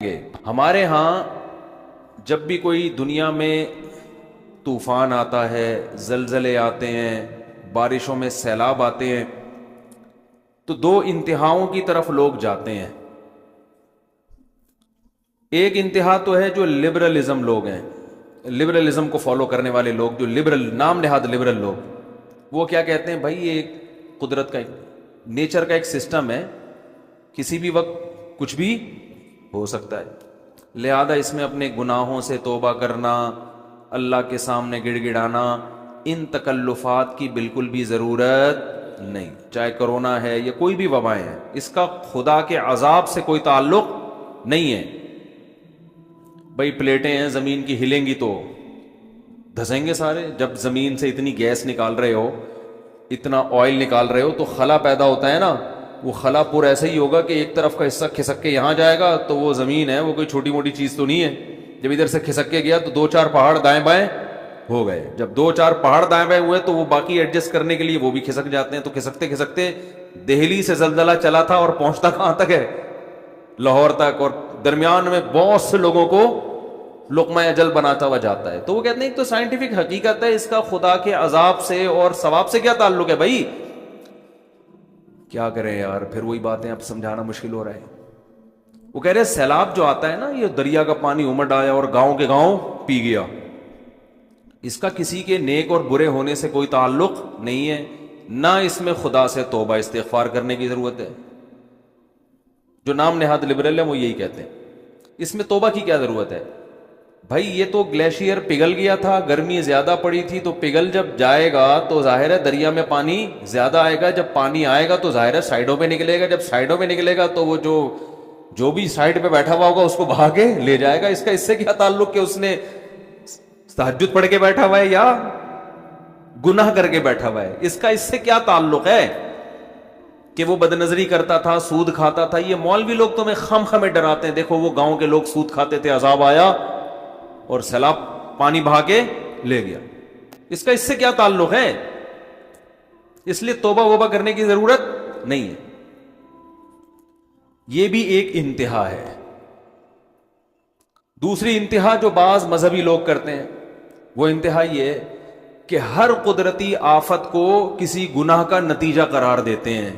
ہمارے ہاں جب بھی کوئی دنیا میں طوفان آتا ہے، زلزلے آتے ہیں، بارشوں میں سیلاب آتے ہیں، تو دو انتہاؤں کی طرف لوگ جاتے ہیں۔ ایک انتہا تو ہے جو لبرلزم لوگ ہیں، لبرلزم کو فالو کرنے والے لوگ، جو لبرل نام نہاد لبرل لوگ، وہ کیا کہتے ہیں؟ بھائی یہ قدرت کا نیچر کا ایک سسٹم ہے، کسی بھی وقت کچھ بھی ہو سکتا ہے، لہذا اس میں اپنے گناہوں سے توبہ کرنا، اللہ کے سامنے گڑ گڑانا، ان تکلفات کی بالکل بھی ضرورت نہیں۔ چاہے کرونا ہے یا کوئی بھی وبائیں ہیں، اس کا خدا کے عذاب سے کوئی تعلق نہیں ہے۔ بھائی پلیٹیں ہیں زمین کی، ہلیں گی تو دھسیں گے سارے۔ جب زمین سے اتنی گیس نکال رہے ہو، اتنا آئل نکال رہے ہو، تو خلا پیدا ہوتا ہے نا، وہ خلا پور ایسے ہی ہوگا کہ ایک طرف کا حصہ کھسک کے یہاں جائے گا، تو وہ زمین ہے، وہ کوئی چھوٹی موٹی چیز تو نہیں ہے۔ جب ادھر سے کھسک کے گیا تو دو چار پہاڑ دائیں بائیں ہو گئے، جب دو چار پہاڑ دائیں بائیں ہوئے تو وہ باقی ایڈجسٹ کرنے کے لیے وہ بھی کھسک جاتے ہیں۔ تو کھسکتے کھسکتے دہلی سے زلزلہ چلا تھا اور پہنچتا کہاں تک ہے؟ لاہور تک، اور درمیان میں بہت سے لوگوں کو لقمہ اجل بناتا ہوا جاتا ہے۔ تو وہ کہتے ہیں ایک تو سائنٹیفک حقیقت ہے، اس کا خدا کے عذاب سے اور ثواب سے کیا تعلق ہے بھائی؟ کیا کریں یار، پھر وہی باتیں اب سمجھانا مشکل ہو رہا ہے۔ وہ کہہ رہے سیلاب جو آتا ہے نا، یہ دریا کا پانی امڈ آیا اور گاؤں کے گاؤں پی گیا، اس کا کسی کے نیک اور برے ہونے سے کوئی تعلق نہیں ہے، نہ اس میں خدا سے توبہ استغفار کرنے کی ضرورت ہے۔ جو نام نہاد لبرل ہے وہ یہی کہتے ہیں، اس میں توبہ کی کیا ضرورت ہے؟ بھائی یہ تو گلیشیئر پگھل گیا تھا، گرمی زیادہ پڑی تھی، تو پگھل جب جائے گا تو ظاہر ہے دریا میں پانی زیادہ آئے گا، جب پانی آئے گا تو ظاہر ہے سائڈوں پہ نکلے گا، جب سائڈوں پہ نکلے گا تو وہ جو بھی سائڈ پہ بیٹھا ہوا ہوگا اس کو بہا کے لے جائے گا۔ اس کا اس سے کیا تعلق کہ اس نے تہجد پڑھ کے بیٹھا ہوا ہے یا گناہ کر کے بیٹھا ہوا ہے؟ اس کا اس سے کیا تعلق ہے کہ وہ بدنظری کرتا تھا، سود کھاتا تھا؟ یہ مولوی لوگ تمہیں خم خمے ڈراتے ہیں، دیکھو وہ گاؤں کے لوگ سود کھاتے تھے، عذاب آیا اور سیلاب پانی بہا کے لے گیا۔ اس کا اس سے کیا تعلق ہے؟ اس لیے توبہ وبہ کرنے کی ضرورت نہیں ہے۔ یہ بھی ایک انتہا ہے۔ دوسری انتہا جو بعض مذہبی لوگ کرتے ہیں، وہ انتہا یہ ہے کہ ہر قدرتی آفت کو کسی گناہ کا نتیجہ قرار دیتے ہیں۔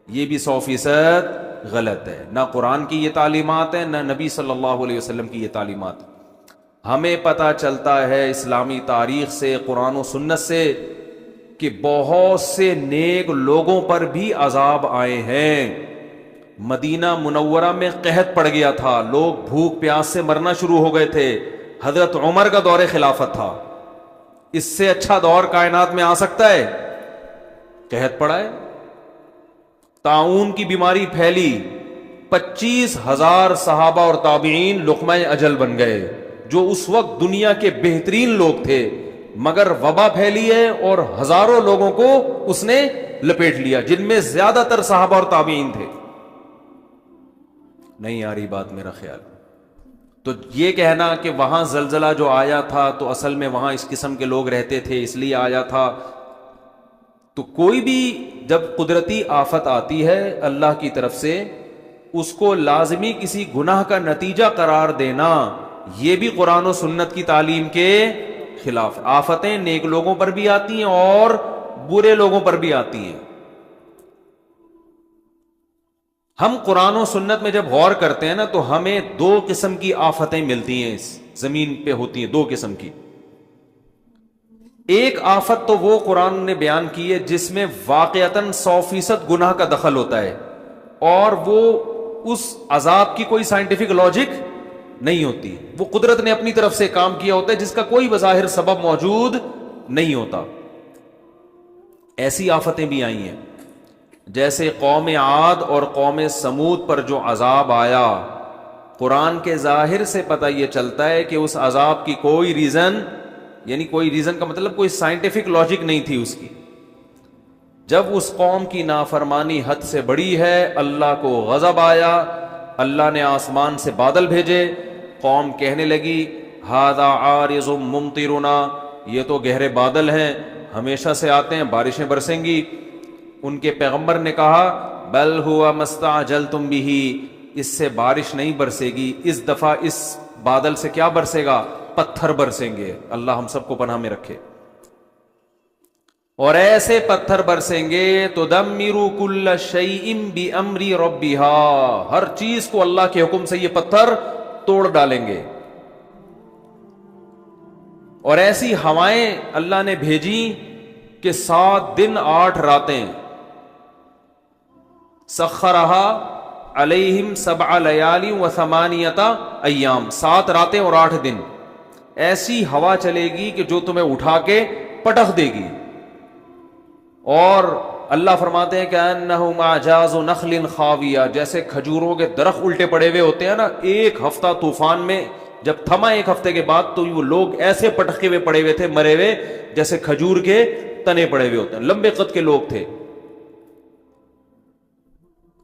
یہ بھی 100% غلط ہے۔ نہ قرآن کی یہ تعلیمات ہے، نہ نبی صلی اللہ علیہ وسلم کی یہ تعلیمات ہے۔ ہمیں پتہ چلتا ہے اسلامی تاریخ سے، قرآن و سنت سے، کہ بہت سے نیک لوگوں پر بھی عذاب آئے ہیں۔ مدینہ منورہ میں قحط پڑ گیا تھا، لوگ بھوک پیاس سے مرنا شروع ہو گئے تھے، حضرت عمر کا دور خلافت تھا۔ اس سے اچھا دور کائنات میں آ سکتا ہے؟ قحط پڑا ہے، طاعون کی بیماری پھیلی، 25,000 صحابہ اور تابعین لقمہ اجل بن گئے، جو اس وقت دنیا کے بہترین لوگ تھے، مگر وبا پھیلی ہے اور ہزاروں لوگوں کو اس نے لپیٹ لیا، جن میں زیادہ تر صحابہ اور تابعین تھے۔ نہیں آ رہی بات میرا خیال؟ تو یہ کہنا کہ وہاں زلزلہ جو آیا تھا تو اصل میں وہاں اس قسم کے لوگ رہتے تھے اس لیے آیا تھا، تو کوئی بھی جب قدرتی آفت آتی ہے اللہ کی طرف سے، اس کو لازمی کسی گناہ کا نتیجہ قرار دینا، یہ بھی قرآن و سنت کی تعلیم کے خلاف۔ آفتیں نیک لوگوں پر بھی آتی ہیں اور برے لوگوں پر بھی آتی ہیں۔ ہم قرآن و سنت میں جب غور کرتے ہیں نا، تو ہمیں دو قسم کی آفتیں ملتی ہیں، اس زمین پہ ہوتی ہیں دو قسم کی۔ ایک آفت تو وہ قرآن نے بیان کی ہے جس میں واقعتاً 100% گناہ کا دخل ہوتا ہے، اور وہ اس عذاب کی کوئی سائنٹیفک لاجک نہیں ہوتی، وہ قدرت نے اپنی طرف سے کام کیا ہوتا ہے جس کا کوئی بظاہر سبب موجود نہیں ہوتا۔ ایسی آفتیں بھی آئی ہیں، جیسے قوم عاد اور قوم سمود پر جو عذاب آیا، قرآن کے ظاہر سے پتہ یہ چلتا ہے کہ اس عذاب کی کوئی ریزن، یعنی کوئی ریزن کا مطلب کوئی سائنٹیفک لاجک نہیں تھی اس کی۔ جب اس قوم کی نافرمانی حد سے بڑی ہے، اللہ کو غضب آیا، اللہ نے آسمان سے بادل بھیجے، قوم کہنے لگی ھذا عارض ممطرنا، یہ تو گہرے بادل ہیں، ہمیشہ سے آتے ہیں، بارشیں برسیں گی۔ ان کے پیغمبر نے کہا بل ہوا ما استعجلتم بہ، اس سے بارش نہیں برسے گی، اس دفعہ اس بادل سے کیا برسے گا؟ پتھر برسیں گے۔ اللہ ہم سب کو پناہ میں رکھے۔ اور ایسے پتھر برسیں گے تدمر کل شیء بامر ربها، ہر چیز کو اللہ کے حکم سے یہ پتھر توڑ ڈالیں گے۔ اور ایسی ہوائیں اللہ نے بھیجی کہ 7 دن 8 راتیں، سخرہا علیہم 7 لیال و 8 ایام، 7 راتیں اور 8 دن ایسی ہوا چلے گی کہ جو تمہیں اٹھا کے پٹخ دے گی۔ اور اللہ فرماتے ہیں کہ انہم اعجاز نخل خاویہ، جیسے کھجوروں کے درخت الٹے پڑے ہوئے ہوتے ہیں نا، ایک ہفتہ طوفان میں جب تھما 1 ہفتے کے بعد تو وہ لوگ ایسے پٹخے ہوئے پڑے ہوئے تھے، مرے ہوئے، جیسے کھجور کے تنے پڑے ہوئے ہوتے ہیں، لمبے قد کے لوگ تھے۔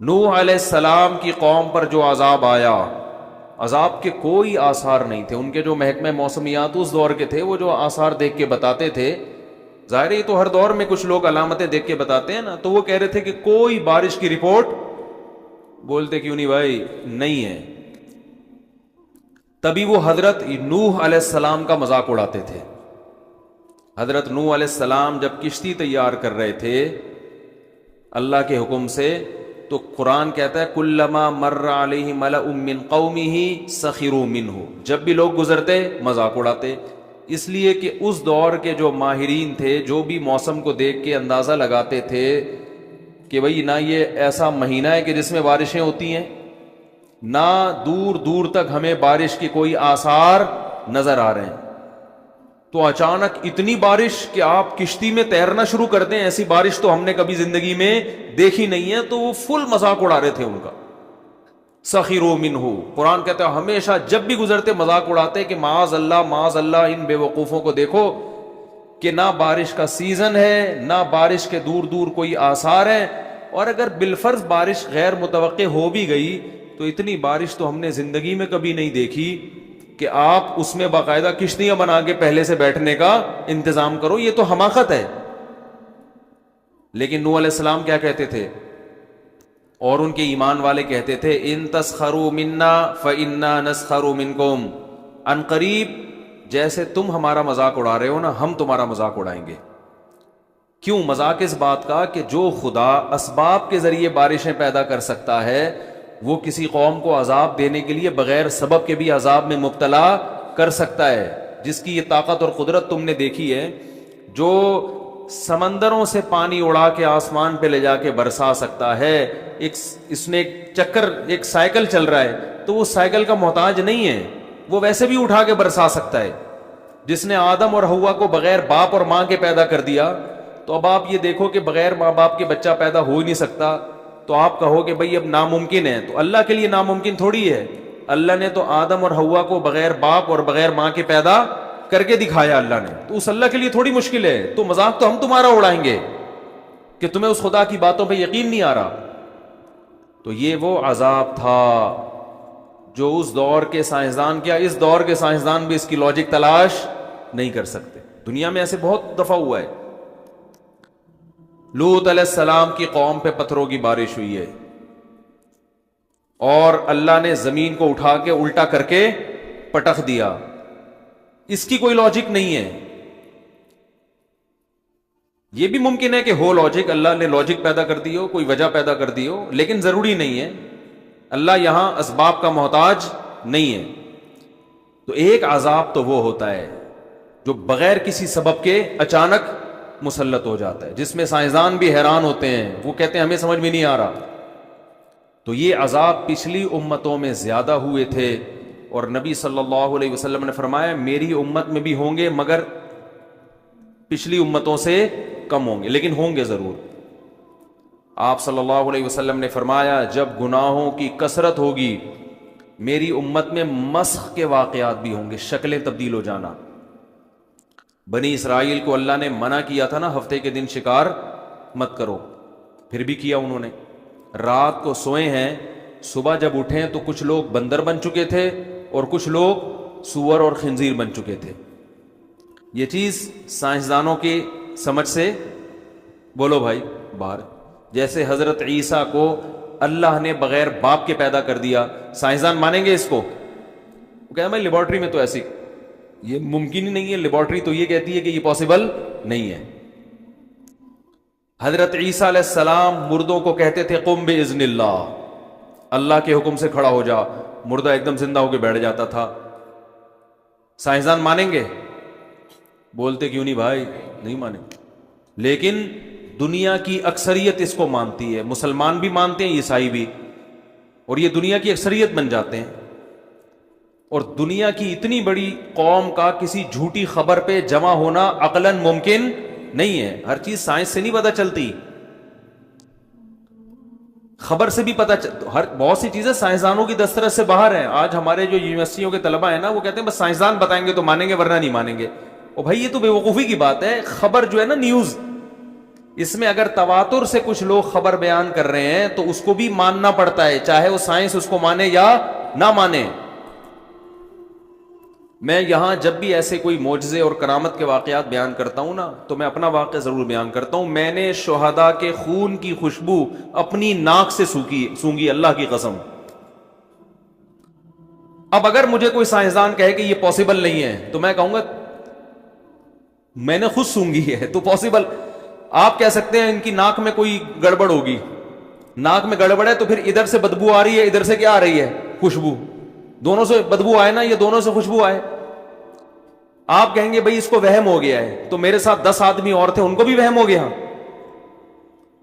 نوح علیہ السلام کی قوم پر جو عذاب آیا، عذاب کے کوئی آثار نہیں تھے۔ ان کے جو محکمہ موسمیات اس دور کے تھے، وہ جو آثار دیکھ کے بتاتے تھے، ظاہر ہے تو ہر دور میں کچھ لوگ علامتیں دیکھ کے بتاتے ہیں نا، تو وہ کہہ رہے تھے کہ کوئی بارش کی رپورٹ، بولتے کیوں نہیں بھائی، نہیں ہے۔ تبھی وہ حضرت نوح علیہ السلام کا مذاق اڑاتے تھے۔ حضرت نوح علیہ السلام جب کشتی تیار کر رہے تھے اللہ کے حکم سے، تو قرآن کہتا ہے کلما مر علیہ ملأ من قومہ سخروا منہ، جب بھی لوگ گزرتے مذاق اڑاتے، اس لیے کہ اس دور کے جو ماہرین تھے، جو بھی موسم کو دیکھ کے اندازہ لگاتے تھے کہ بھئی نہ یہ ایسا مہینہ ہے کہ جس میں بارشیں ہوتی ہیں، نہ دور دور تک ہمیں بارش کے کوئی آثار نظر آ رہے ہیں، تو اچانک اتنی بارش کہ آپ کشتی میں تیرنا شروع کر دیں، ایسی بارش تو ہم نے کبھی زندگی میں دیکھی نہیں ہے۔ تو وہ فل مذاق اڑا رہے تھے ان کا، سخروا منہ۔ قرآن کہتا ہے ہمیشہ جب بھی گزرتے مذاق اڑاتے کہ معاذ اللہ ان بے وقوفوں کو دیکھو کہ نہ بارش کا سیزن ہے، نہ بارش کے دور دور کوئی آثار ہیں، اور اگر بالفرض بارش غیر متوقع ہو بھی گئی تو اتنی بارش تو ہم نے زندگی میں کبھی نہیں دیکھی کہ آپ اس میں باقاعدہ کشتیاں بنا کے پہلے سے بیٹھنے کا انتظام کرو، یہ تو حماقت ہے۔ لیکن نوح علیہ السلام کیا کہتے تھے، اور ان کے ایمان والے کہتے تھے ان تسخروا منا فإنا نسخر منکم، ان قریب جیسے تم ہمارا مذاق اڑا رہے ہو نا، ہم تمہارا مذاق اڑائیں گے۔ کیوں مذاق؟ اس بات کا کہ جو خدا اسباب کے ذریعے بارشیں پیدا کر سکتا ہے، وہ کسی قوم کو عذاب دینے کے لیے بغیر سبب کے بھی عذاب میں مبتلا کر سکتا ہے۔ جس کی یہ طاقت اور قدرت تم نے دیکھی ہے، جو سمندروں سے پانی اڑا کے آسمان پہ لے جا کے برسا سکتا ہے، اس میں ایک چکر، ایک سائیکل چل رہا ہے، تو وہ سائیکل کا محتاج نہیں ہے، وہ ویسے بھی اٹھا کے برسا سکتا ہے۔ جس نے آدم اور حوا کو بغیر باپ اور ماں کے پیدا کر دیا، تو اب آپ یہ دیکھو کہ بغیر ماں باپ کے بچہ پیدا ہو ہی نہیں سکتا، تو آپ کہو کہ بھئی اب ناممکن ہے، تو اللہ کے لیے ناممکن تھوڑی ہے۔ اللہ نے تو آدم اور حوا کو بغیر باپ اور بغیر ماں کے پیدا کر کے دکھایا اللہ نے، تو اس اللہ کے لیے تھوڑی مشکل ہے۔ تو مذاق تو ہم تمہارا اڑائیں گے کہ تمہیں اس خدا کی باتوں پہ یقین نہیں آ رہا۔ تو یہ وہ عذاب تھا جو اس دور کے سائنسدان، کیا اس دور کے سائنسدان بھی اس کی لاجک تلاش نہیں کر سکتے۔ دنیا میں ایسے بہت دفعہ ہوا ہے۔ لوط علیہ السلام کی قوم پہ پتھروں کی بارش ہوئی ہے، اور اللہ نے زمین کو اٹھا کے الٹا کر کے پٹخ دیا۔ اس کی کوئی لاجک نہیں ہے۔ یہ بھی ممکن ہے کہ ہو لاجک، اللہ نے لاجک پیدا کر دی ہو، کوئی وجہ پیدا کر دی ہو، لیکن ضروری نہیں ہے۔ اللہ یہاں اسباب کا محتاج نہیں ہے۔ تو ایک عذاب تو وہ ہوتا ہے جو بغیر کسی سبب کے اچانک مسلط ہو جاتا ہے، جس میں سائنسدان بھی حیران ہوتے ہیں، وہ کہتے ہیں ہمیں سمجھ میں نہیں آ رہا۔ تو یہ عذاب پچھلی امتوں میں زیادہ ہوئے تھے، اور نبی صلی اللہ علیہ وسلم نے فرمایا میری امت میں بھی ہوں گے، مگر پچھلی امتوں سے کم ہوں گے، لیکن ہوں گے ضرور۔ آپ صلی اللہ علیہ وسلم نے فرمایا جب گناہوں کی کثرت ہوگی، میری امت میں مسخ کے واقعات بھی ہوں گے، شکلیں تبدیل ہو جانا۔ بنی اسرائیل کو اللہ نے منع کیا تھا نا، ہفتے کے دن شکار مت کرو، پھر بھی کیا انہوں نے۔ رات کو سوئے ہیں، صبح جب اٹھیں تو کچھ لوگ بندر بن چکے تھے اور کچھ لوگ سور اور خنزیر بن چکے تھے۔ یہ چیز سائنسدانوں کی سمجھ سے بولو بھائی باہر۔ جیسے حضرت عیسیٰ کو اللہ نے بغیر باپ کے پیدا کر دیا، سائنسدان مانیں گے اس کو؟ وہ کہتا ہے میں لیبارٹری میں تو ایسی، یہ ممکن ہی نہیں ہے، لیبارٹری تو یہ کہتی ہے کہ یہ پاسبل نہیں ہے۔ حضرت عیسیٰ علیہ السلام مردوں کو کہتے تھے قم باذن اللہ، اللہ کے حکم سے کھڑا ہو جا، مردہ ایک دم زندہ ہو کے بیٹھ جاتا تھا۔ سائنسدان مانیں گے؟ بولتے کیوں نہیں بھائی، نہیں مانیں گے۔ لیکن دنیا کی اکثریت اس کو مانتی ہے، مسلمان بھی مانتے ہیں، عیسائی بھی، اور یہ دنیا کی اکثریت بن جاتے ہیں۔ اور دنیا کی اتنی بڑی قوم کا کسی جھوٹی خبر پہ جمع ہونا عقلاً ممکن نہیں ہے۔ ہر چیز سائنس سے نہیں پتہ چلتی، خبر سے بھی پتہ بہت سی چیزیں سائنسدانوں کی دسترس سے باہر ہیں۔ آج ہمارے جو یونیورسٹیوں کے طلبہ ہیں نا، وہ کہتے ہیں بس سائنسدان بتائیں گے تو مانیں گے ورنہ نہیں مانیں گے۔ اور بھائی یہ تو بے وقوفی کی بات ہے۔ خبر جو ہے نا، نیوز، اس میں اگر تواتر سے کچھ لوگ خبر بیان کر رہے ہیں تو اس کو بھی ماننا پڑتا ہے، چاہے وہ سائنس اس کو مانے یا نہ مانے۔ میں یہاں جب بھی ایسے کوئی معجزے اور کرامت کے واقعات بیان کرتا ہوں نا، تو میں اپنا واقعہ ضرور بیان کرتا ہوں۔ میں نے شہداء کے خون کی خوشبو اپنی ناک سے سونگھی، اللہ کی قسم۔ اب اگر مجھے کوئی سائنسدان کہے کہ یہ پاسبل نہیں ہے تو میں کہوں گا میں نے خود سونگھی ہے تو پاسبل۔ آپ کہہ سکتے ہیں ان کی ناک میں کوئی گڑبڑ ہوگی، ناک میں گڑبڑ ہے تو پھر ادھر سے بدبو آ رہی ہے، ادھر سے کیا آ رہی ہے؟ خوشبو۔ دونوں سے بدبو آئے نا، یہ دونوں سے خوشبو آئے۔ آپ کہیں گے بھئی اس کو وہم ہو گیا ہے، تو میرے ساتھ 10 آدمی اور تھے، ان کو بھی وہم ہو گیا؟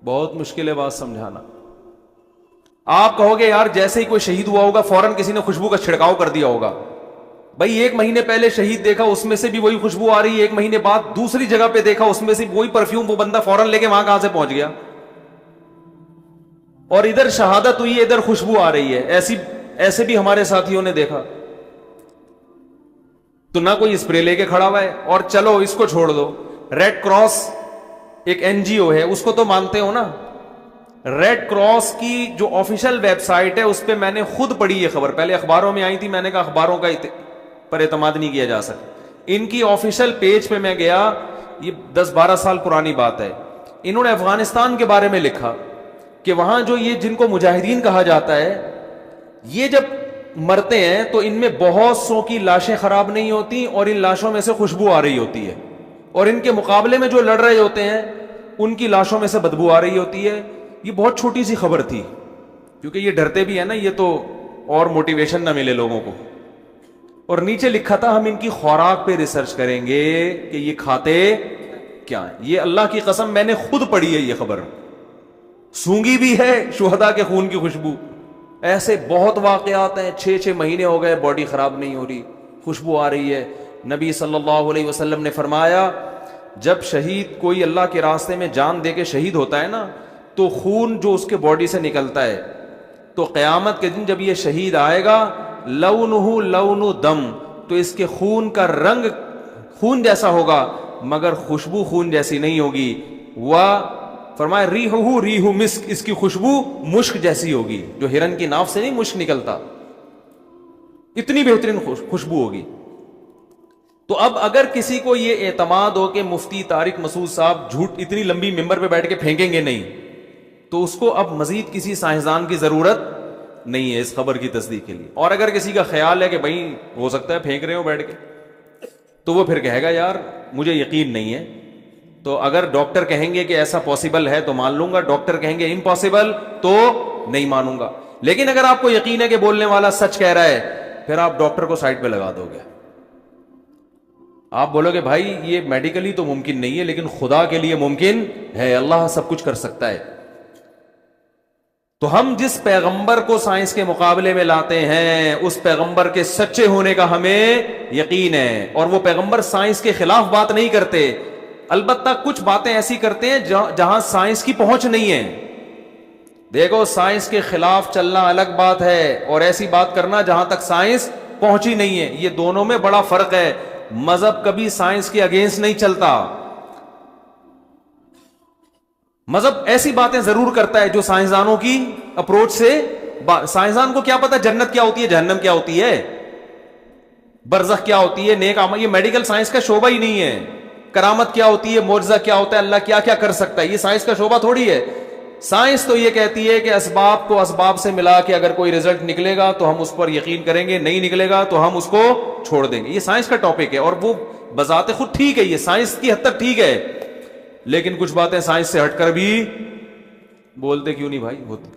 بہت مشکل ہے بات سمجھانا۔ آپ کہو گے یار جیسے ہی کوئی شہید ہوا ہوگا فوراً کسی نے خوشبو کا چھڑکاؤ کر دیا ہوگا۔ بھئی 1 مہینے پہلے شہید دیکھا، اس میں سے بھی وہی خوشبو آ رہی ہے، 1 مہینے بعد دوسری جگہ پہ دیکھا، اس میں سے وہی پرفیوم، وہ بندہ فوراً لے کے وہاں کہاں سے پہنچ گیا؟ اور ادھر شہادت ہوئی ہے، ادھر خوشبو آ رہی ہے۔ ایسے بھی ہمارے ساتھیوں نے دیکھا۔ تو نہ کوئی اسپرے لے کے کھڑا ہوا ہے۔ اور چلو اس کو چھوڑ دو، ریڈ کراس ایک NGO ہے، اس کو تو مانتے ہو نا؟ ریڈ کراس کی جو آفیشیل ویب سائٹ ہے اس پہ میں نے خود پڑھی یہ خبر، پہلے اخباروں میں آئی تھی، میں نے کہا اخباروں کا پر اعتماد نہیں کیا جا سکتا۔ ان کی آفیشیل پیج پہ میں گیا، یہ 10-12 سال پرانی بات ہے، انہوں نے افغانستان کے بارے میں لکھا کہ وہاں جو یہ جن کو مجاہدین کہا جاتا ہے، یہ جب مرتے ہیں تو ان میں بہت سو کی لاشیں خراب نہیں ہوتی اور ان لاشوں میں سے خوشبو آ رہی ہوتی ہے، اور ان کے مقابلے میں جو لڑ رہے ہوتے ہیں ان کی لاشوں میں سے بدبو آ رہی ہوتی ہے۔ یہ بہت چھوٹی سی خبر تھی، کیونکہ یہ ڈرتے بھی ہیں نا، یہ تو اور موٹیویشن نہ ملے لوگوں کو۔ اور نیچے لکھا تھا ہم ان کی خوراک پہ ریسرچ کریں گے کہ یہ کھاتے کیا ہیں۔ یہ اللہ کی قسم میں نے خود پڑھی ہے یہ خبر، سونگی بھی ہے شہداء کے خون کی خوشبو۔ ایسے بہت واقعات ہیں، 6 مہینے ہو گئے باڈی خراب نہیں ہو رہی، خوشبو آ رہی ہے۔ نبی صلی اللہ علیہ وسلم نے فرمایا جب شہید کوئی اللہ کے راستے میں جان دے کے شہید ہوتا ہے نا، تو خون جو اس کے باڈی سے نکلتا ہے، تو قیامت کے دن جب یہ شہید آئے گا، لونہ لون دم، تو اس کے خون کا رنگ خون جیسا ہوگا مگر خوشبو خون جیسی نہیں ہوگی۔ فرمایا ریحہ ریح مسک، اس کی خوشبو مشک جیسی ہوگی، جو ہرن کی ناف سے نہیں مشک نکلتا، اتنی بہترین خوشبو ہوگی۔ تو اب اگر کسی کو یہ اعتماد ہو کہ مفتی طارق مسعود صاحب جھوٹ اتنی لمبی ممبر پہ بیٹھ کے پھینکیں گے نہیں، تو اس کو اب مزید کسی سائنسدان کی ضرورت نہیں ہے اس خبر کی تصدیق کے لیے۔ اور اگر کسی کا خیال ہے کہ بھائی ہو سکتا ہے پھینک رہے ہو بیٹھ کے، تو وہ پھر کہے گا یار مجھے یقین نہیں ہے۔ تو اگر ڈاکٹر کہیں گے کہ ایسا پاسبل ہے تو مان لوں گا، ڈاکٹر کہیں گے امپاسبل تو نہیں مانوں گا۔ لیکن اگر آپ کو یقین ہے کہ بولنے والا سچ کہہ رہا ہے، پھر آپ ڈاکٹر کو سائڈ پہ لگا دو گے۔ آپ بولو گے بھائی یہ میڈیکلی تو ممکن نہیں ہے لیکن خدا کے لیے ممکن ہے، اللہ سب کچھ کر سکتا ہے۔ تو ہم جس پیغمبر کو سائنس کے مقابلے میں لاتے ہیں اس پیغمبر کے سچے ہونے کا ہمیں یقین ہے، اور وہ پیغمبر سائنس کے خلاف بات نہیں کرتے، البتہ کچھ باتیں ایسی کرتے ہیں جہاں سائنس کی پہنچ نہیں ہے۔ دیکھو سائنس کے خلاف چلنا الگ بات ہے اور ایسی بات کرنا جہاں تک سائنس پہنچی نہیں ہے، یہ دونوں میں بڑا فرق ہے۔ مذہب کبھی سائنس کے اگینسٹ نہیں چلتا، مذہب ایسی باتیں ضرور کرتا ہے جو سائنسدانوں کی اپروچ سے، سائنسدان کو کیا پتا جنت کیا ہوتی ہے، جہنم کیا ہوتی ہے، برزخ کیا ہوتی ہے، نیک اعمال، یہ میڈیکل سائنس کا شعبہ ہی نہیں ہے۔ کرامت کیا ہوتی ہے، معجزہ کیا ہوتا ہے، اللہ کیا کیا کر سکتا ہے، یہ سائنس کا شعبہ تھوڑی ہے۔ سائنس تو یہ کہتی ہے کہ اسباب کو اسباب سے ملا کے اگر کوئی رزلٹ نکلے گا تو ہم اس پر یقین کریں گے, نہیں نکلے گا تو ہم اس کو چھوڑ دیں گے. یہ سائنس کا ٹاپک ہے, اور وہ بذات خود ٹھیک ہے, یہ سائنس کی حد تک ٹھیک ہے, لیکن کچھ باتیں سائنس سے ہٹ کر بھی بولتے کیوں نہیں بھائی ہوتی.